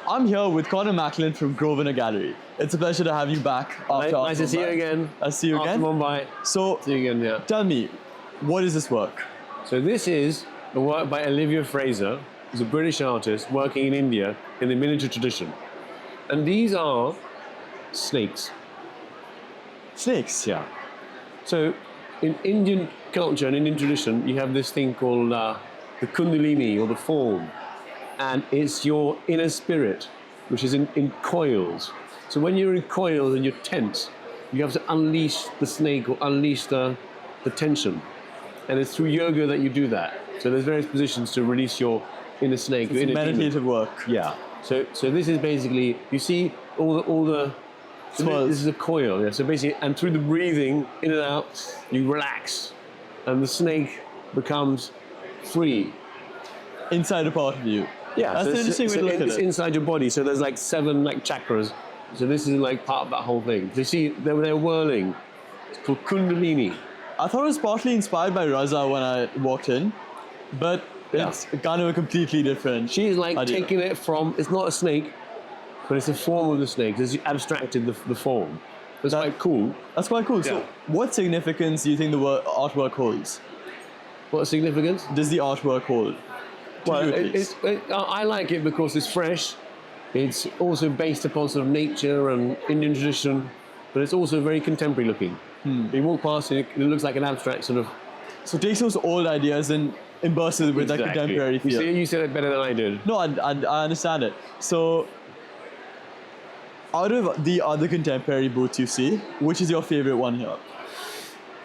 I'm here with Connor Macklin from Grosvenor Gallery. It's a pleasure to have you back after Nice to see you again. I'll see you again. After Mumbai. So, See you again, yeah. tell me, what is this work? So this is a work by Olivia Fraser, who's a British artist working in India in the miniature tradition. And these are snakes. Snakes? Yeah. So in Indian culture and Indian tradition, you have this thing called the kundalini, or the form. And it's your inner spirit, which is in coils. So when you're in coils and you're tense, you have to unleash the snake or unleash the tension. And it's through yoga that you do that. So there's various positions to release your inner snake. It's your inner meditative demon. work. Yeah. So this is basically, you see all the this is a coil. Yeah. So basically, and through the breathing in and out, you relax, and the snake becomes free. Inside a part of you. Yeah, That's an interesting way to look at it's it. inside your body. So there's like 7 chakras. So this is like part of that whole thing. You see, they're whirling. It's called Kundalini. I thought it was partly inspired by Raza when I walked in, but it's kind of a completely different She's like idea. taking it from, it's not a snake, but it's the form of the snake. There's abstracted the form. It's quite cool. That's quite cool. Yeah. So, what significance do you think the artwork holds? What significance? Does the artwork hold? Well, I like it because it's fresh. It's also based upon sort of nature and Indian tradition, but it's also very contemporary looking. You walk past it, it looks like an abstract sort of. So it takes those old ideas and immerses it with that contemporary feel. You said it better than I did. No, I understand it. So, out of the other contemporary booths you see, which is your favorite one here?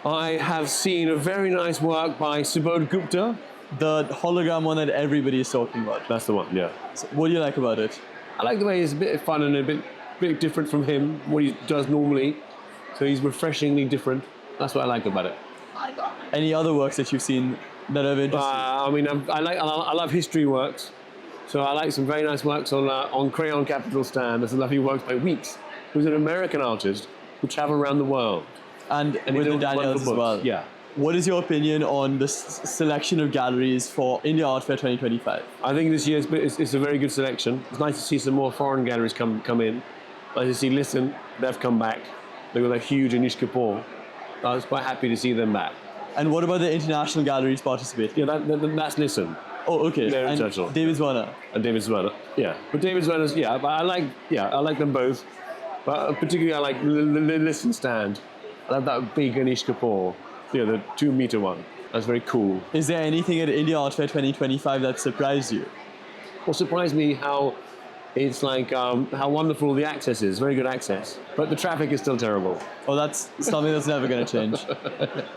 I have seen a very nice work by Subodh Gupta. The hologram one that everybody is talking about. That's the one, yeah. So what do you like about it? I like the way it's a bit fun and a bit different from him, what he does normally. So he's refreshingly different. That's what I like about it. Any other works that you've seen that have interested you? I mean, I love history works. So I like some very nice works on Crayon Capital Stand. There's some lovely works by Weeks, who's an American artist who traveled around the world. And with the Daniels as well. Yeah. What is your opinion on the selection of galleries for India Art Fair 2025? I think this year it's a very good selection. It's nice to see some more foreign galleries come in. Nice to see Listen, they've come back. They've got that huge Anish Kapoor. I was quite happy to see them back. And what about the international galleries participating? Yeah, that's Listen. Oh, okay. They're and international. David Zwana. And David Zwana, yeah. But David Zwana's, but I like them both. But particularly I like the Listen stand. I love that big Anish Kapoor. Yeah, the 2-meter one. That's very cool. Is there anything at India Art Fair 2025 that surprised you? Well, surprised me how it's like, how wonderful the access is. Very good access. But the traffic is still terrible. Oh, that's something that's never going to change.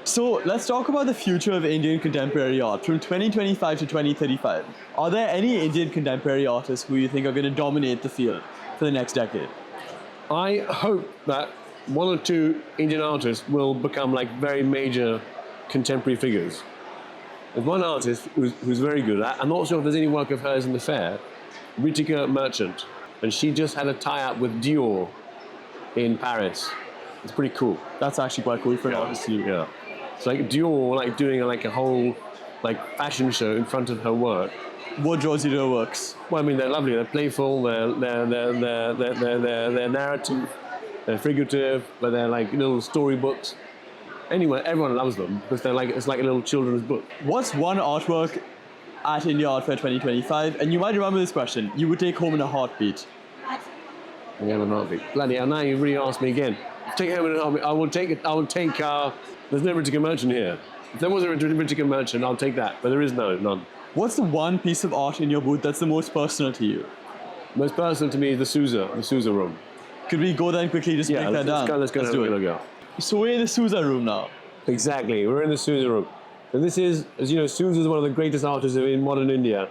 So let's talk about the future of Indian contemporary art from 2025 to 2035. Are there any Indian contemporary artists who you think are going to dominate the field for the next decade? I hope that 1 or 2 Indian artists will become like very major contemporary figures. There's one artist who's very good. I'm not sure if there's any work of hers in the fair, Ritika Merchant, and she just had a tie-up with Dior in Paris. It's pretty cool. That's actually quite cool for an artist to do. Yeah. It's like Dior doing a whole fashion show in front of her work. What draws you to her works? Well, I mean, they're lovely. They're playful. They're narrative. They're figurative, but they're like little storybooks. Anyway, everyone loves them because it's like a little children's book. What's one artwork at India Art Fair 2025, and you might remember this question, you would take home in a heartbeat? Yeah, in a heartbeat. Bloody hell, now you really asked me again. Take home in a heartbeat. I will take, there's no Ritika Merchant here. If there was a Ritika Merchant, I'll take that, but there is none. What's the one piece of art in your booth that's the most personal to you? Most personal to me is the Souza room. Could we go there and quickly just break that down? Let's do it. So we're in the Souza room now. Exactly, we're in the Souza room. And this is, as you know, Souza is one of the greatest artists in modern India.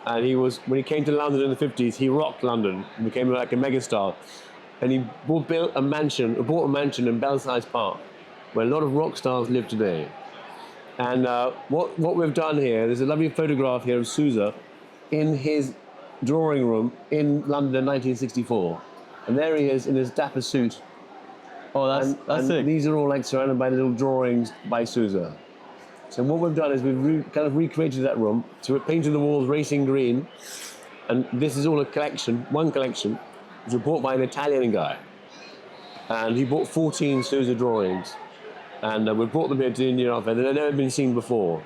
And when he came to London in the 50s, he rocked London and became like a megastar. And he bought a mansion in Belsize Park, where a lot of rock stars live today. And what we've done here, there's a lovely photograph here of Souza in his drawing room in London in 1964. And there he is in his dapper suit. Oh, that's sick. These are all surrounded by little drawings by Souza. So what we've done is we've kind of recreated that room. So we've painted the walls racing green, And this is all a collection, one collection, which was bought by an Italian guy. And he bought 14 Souza drawings. And we brought them here to the Indian Art Fair. They've never been seen before.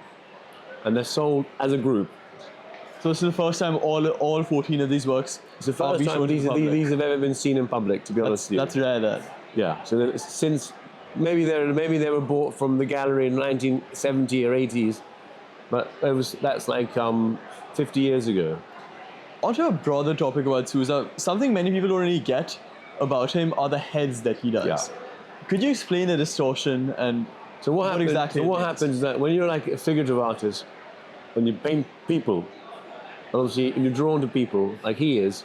And they're sold as a group. So this is the first time all 14 of these works. It's the first time these have ever been seen in public, to be honest with you. That's rare then. Yeah. So since maybe they were bought from the gallery in 1970 or 80s, but that's like 50 years ago. Onto a broader topic about Souza, something many people don't really get about him are the heads that he does. Yeah. Could you explain the distortion and what exactly? So what happens is that when you're like a figurative artist, when you paint people, obviously when you're drawn to people like he is,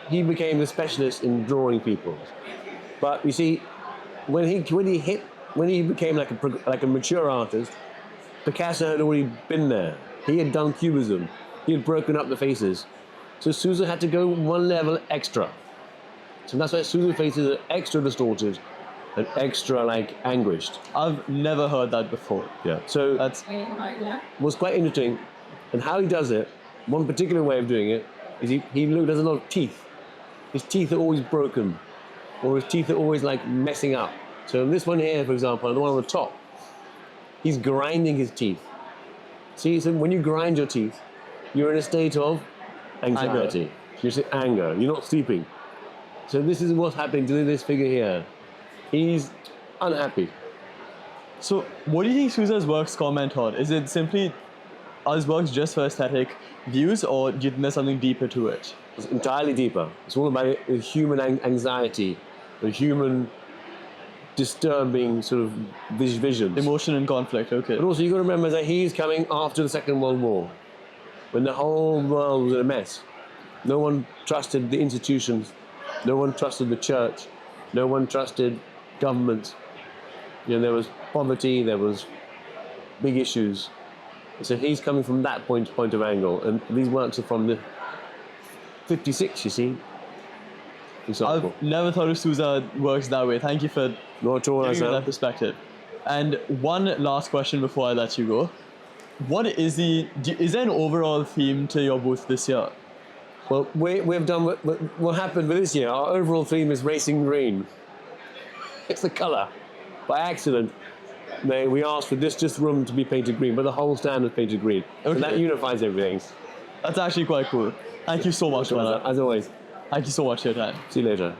he became a specialist in drawing people. But you see, when he became like a mature artist, Picasso had already been there. He had done cubism. He had broken up the faces. So Souza had to go one level extra. So that's why Souza's faces are extra distorted and extra like anguished. I've never heard that before. Yeah. So That's what's quite interesting, and how he does it. One particular way of doing it is he does a lot of teeth. His teeth are always broken, or his teeth are always like messing up. So in this one here, for example, the one on the top, he's grinding his teeth. See, so when you grind your teeth, you're in a state of anxiety. You're in anger. You're not sleeping. So this is what's happening to this figure here. He's unhappy. So what do you think Souza's works comment on? Is it simply, are his works just for aesthetic views, or do you think there's something deeper to it? It's entirely deeper. It's all about human anxiety, the human disturbing sort of visions. Emotion and conflict, okay. But also you've got to remember that he's coming after the Second World War, when the whole world was in a mess. No one trusted the institutions. No one trusted the church. No one trusted government. You know, there was poverty, there was big issues. So he's coming from that point of angle, and these works are from the 56, you see. Example. I've never thought of Souza works that way. Thank you for Not at all, giving me that perspective. And one last question before I let you go. What is there an overall theme to your booth this year? Well, we've done what happened with this year. Our overall theme is racing green. It's the colour. By accident, we asked for this room to be painted green, but the whole stand was painted green. Okay. So that unifies everything. That's actually quite cool. Thank you so much, Connor. As always. Thank you so much for your time. See you later.